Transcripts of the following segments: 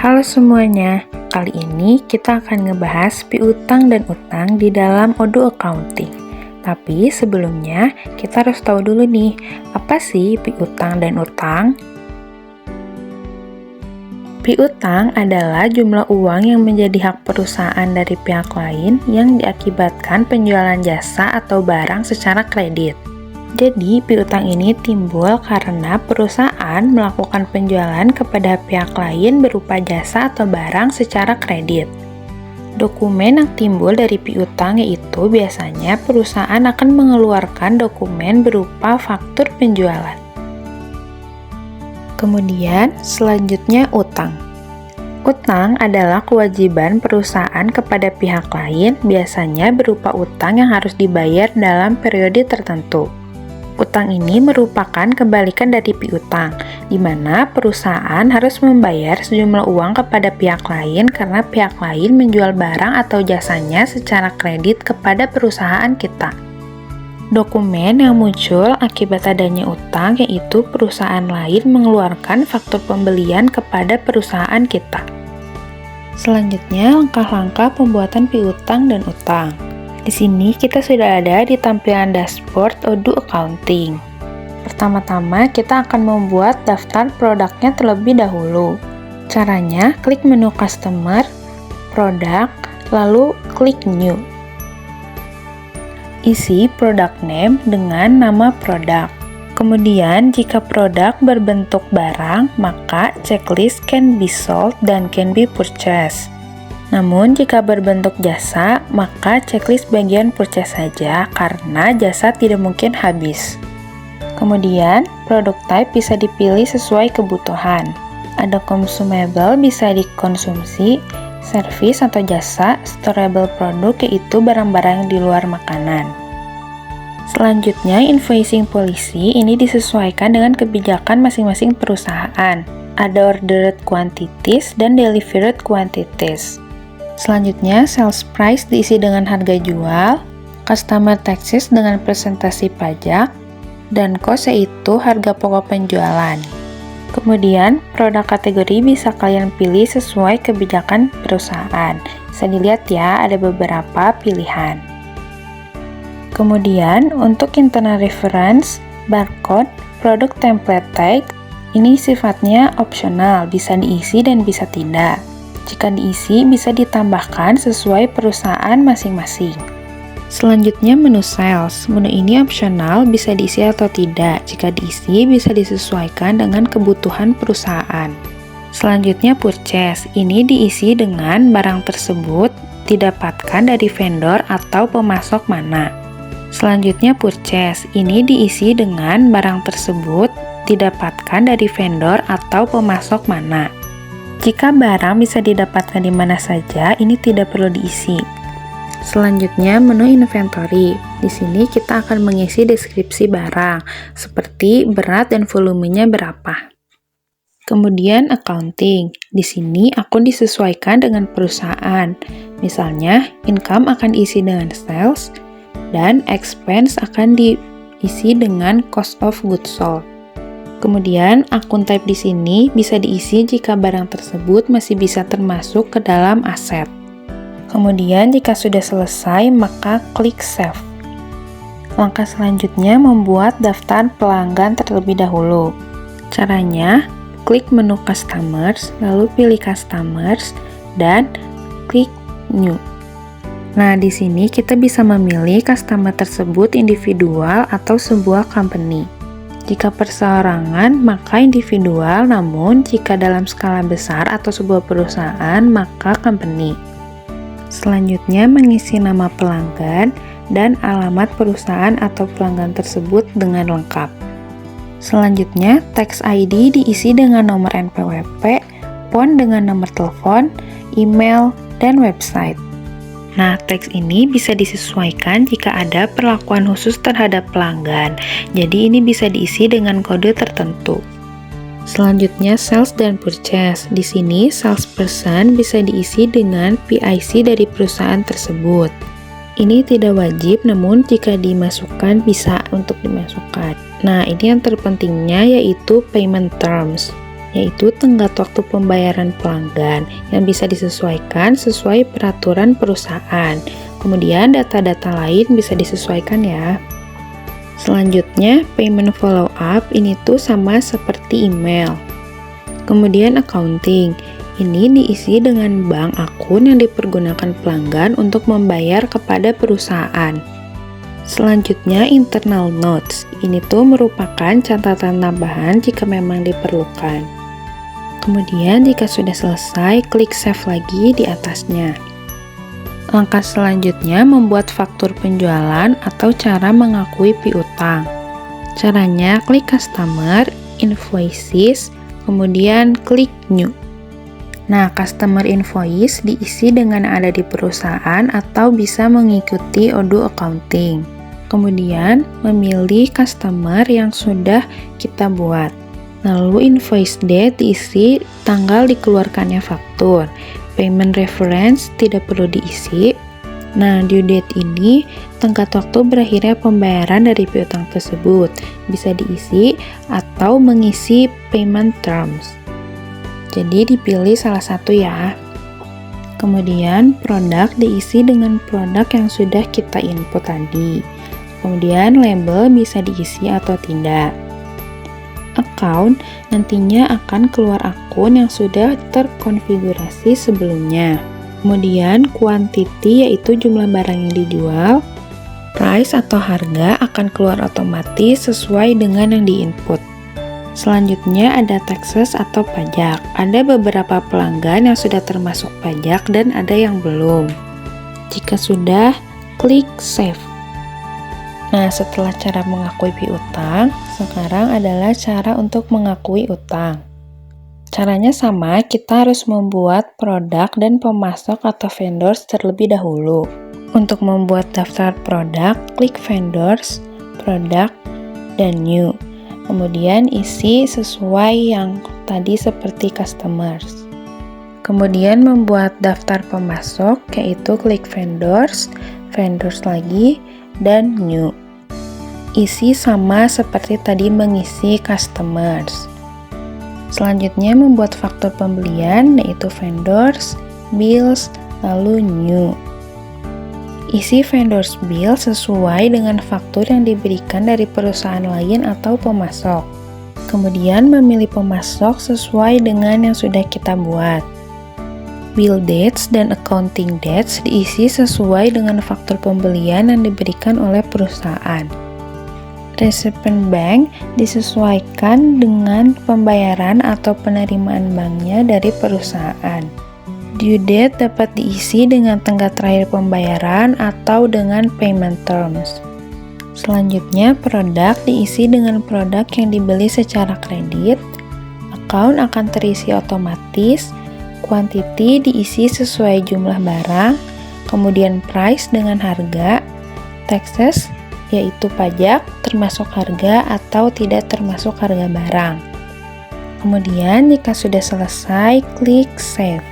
Halo semuanya, kali ini kita akan ngebahas piutang dan utang di dalam Odoo Accounting. Tapi sebelumnya, kita harus tahu dulu nih, apa sih piutang dan utang? Piutang adalah jumlah uang yang menjadi hak perusahaan dari pihak lain yang diakibatkan penjualan jasa atau barang secara kredit. Jadi, piutang ini timbul karena perusahaan melakukan penjualan kepada pihak lain berupa jasa atau barang secara kredit. Dokumen yang timbul dari piutang yaitu biasanya perusahaan akan mengeluarkan dokumen berupa faktur penjualan. Kemudian, selanjutnya utang. Utang adalah kewajiban perusahaan kepada pihak lain, biasanya berupa utang yang harus dibayar dalam periode tertentu. Utang ini merupakan kebalikan dari piutang, di mana perusahaan harus membayar sejumlah uang kepada pihak lain karena pihak lain menjual barang atau jasanya secara kredit kepada perusahaan kita. Dokumen yang muncul akibat adanya utang yaitu perusahaan lain mengeluarkan faktur pembelian kepada perusahaan kita. Selanjutnya, langkah-langkah pembuatan piutang dan utang. Di sini kita sudah ada di tampilan dashboard Odoo Accounting. Pertama-tama kita akan membuat daftar produknya terlebih dahulu. Caranya, klik menu Customer, Product, lalu klik New. Isi product name dengan nama produk. Kemudian, jika produk berbentuk barang, maka checklist can be sold dan can be purchased. Namun, jika berbentuk jasa, maka checklist bagian purchase saja karena jasa tidak mungkin habis. Kemudian, produk type bisa dipilih sesuai kebutuhan. Ada consumable bisa dikonsumsi, service atau jasa, storable produk yaitu barang-barang di luar makanan. Selanjutnya, invoicing policy ini disesuaikan dengan kebijakan masing-masing perusahaan. Ada ordered quantities dan delivered quantities. Selanjutnya, sales price diisi dengan harga jual, customer taxes dengan presentasi pajak, dan cost yaitu harga pokok penjualan. Kemudian, produk kategori bisa kalian pilih sesuai kebijakan perusahaan. Bisa dilihat ya, ada beberapa pilihan. Kemudian, untuk internal reference, barcode, produk template tag, ini sifatnya opsional, bisa diisi dan bisa tidak. Jika diisi, bisa ditambahkan sesuai perusahaan masing-masing. Selanjutnya, menu sales. Menu ini opsional, bisa diisi atau tidak. Jika diisi, bisa disesuaikan dengan kebutuhan perusahaan. Selanjutnya, purchase. Ini diisi dengan barang tersebut didapatkan dari vendor atau pemasok mana. Selanjutnya, purchase. Ini diisi dengan barang tersebut didapatkan dari vendor atau pemasok mana. Jika barang bisa didapatkan di mana saja, ini tidak perlu diisi. Selanjutnya, menu inventory. Di sini kita akan mengisi deskripsi barang, seperti berat dan volumenya berapa. Kemudian, accounting. Di sini akun disesuaikan dengan perusahaan. Misalnya, income akan diisi dengan sales, dan expense akan diisi dengan cost of goods sold. Kemudian, akun type di sini bisa diisi jika barang tersebut masih bisa termasuk ke dalam aset. Kemudian, jika sudah selesai, maka klik Save. Langkah selanjutnya membuat daftar pelanggan terlebih dahulu. Caranya, klik menu Customers, lalu pilih Customers, dan klik New. Nah, di sini kita bisa memilih customer tersebut individual atau sebuah company. Jika perseorangan, maka individual, namun jika dalam skala besar atau sebuah perusahaan, maka company. Selanjutnya, mengisi nama pelanggan dan alamat perusahaan atau pelanggan tersebut dengan lengkap. Selanjutnya, tax ID diisi dengan nomor NPWP, PON dengan nomor telepon, email, dan website. Nah, teks ini bisa disesuaikan jika ada perlakuan khusus terhadap pelanggan. Jadi ini bisa diisi dengan kode tertentu. Selanjutnya, sales dan purchase. Di sini, salesperson bisa diisi dengan PIC dari perusahaan tersebut. Ini tidak wajib, namun jika dimasukkan bisa untuk dimasukkan. Nah, ini yang terpentingnya yaitu payment terms. yaitu tenggat waktu pembayaran pelanggan yang bisa disesuaikan sesuai peraturan perusahaan. Kemudian data-data lain bisa disesuaikan ya. Selanjutnya, payment follow up ini tuh sama seperti email. Kemudian accounting, ini diisi dengan bank akun yang dipergunakan pelanggan untuk membayar kepada perusahaan. Selanjutnya, internal notes, ini tuh merupakan catatan tambahan jika memang diperlukan. Kemudian jika sudah selesai, klik save lagi di atasnya. Langkah selanjutnya membuat faktur penjualan atau cara mengakui piutang. Caranya klik customer, invoices, kemudian klik new. Nah, customer invoice diisi dengan ada di perusahaan atau bisa mengikuti Odoo Accounting. Kemudian memilih customer yang sudah kita buat. Lalu invoice date diisi tanggal dikeluarkannya faktur. Payment reference tidak perlu diisi. Nah, due date ini tenggat waktu berakhirnya pembayaran dari piutang tersebut. Bisa diisi atau mengisi payment terms. Jadi dipilih salah satu ya. Kemudian produk diisi dengan produk yang sudah kita input tadi. Kemudian label bisa diisi atau tidak. Account nantinya akan keluar akun yang sudah terkonfigurasi sebelumnya. Kemudian quantity yaitu jumlah barang yang dijual. Price atau harga akan keluar otomatis sesuai dengan yang diinput. Selanjutnya ada taxes atau pajak. Ada beberapa pelanggan yang sudah termasuk pajak dan ada yang belum. Jika sudah, klik save. Nah, setelah cara mengakui piutang, sekarang adalah cara untuk mengakui utang. Caranya sama, kita harus membuat produk dan pemasok atau vendors terlebih dahulu. Untuk membuat daftar produk, klik vendors, produk, dan new. Kemudian isi sesuai yang tadi seperti customers. Kemudian membuat daftar pemasok, yaitu klik vendors, vendors lagi, dan new. Isi sama seperti tadi mengisi customers. Selanjutnya membuat faktur pembelian, yaitu vendors, bills, lalu new. Isi vendors bill sesuai dengan faktur yang diberikan dari perusahaan lain atau pemasok. Kemudian memilih pemasok sesuai dengan yang sudah kita buat. Bill dates dan accounting dates diisi sesuai dengan faktur pembelian yang diberikan oleh perusahaan. Recipient bank disesuaikan dengan pembayaran atau penerimaan banknya dari perusahaan. Due date dapat diisi dengan tenggat terakhir pembayaran atau dengan payment terms. Selanjutnya, produk diisi dengan produk yang dibeli secara kredit. Account akan terisi otomatis. Quantity diisi sesuai jumlah barang. Kemudian price dengan harga. Taxes yaitu pajak termasuk harga atau tidak termasuk harga barang. Kemudian jika sudah selesai, klik save.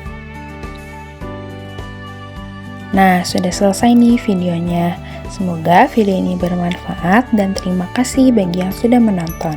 Nah, sudah selesai nih videonya. Semoga video ini bermanfaat dan terima kasih bagi yang sudah menonton.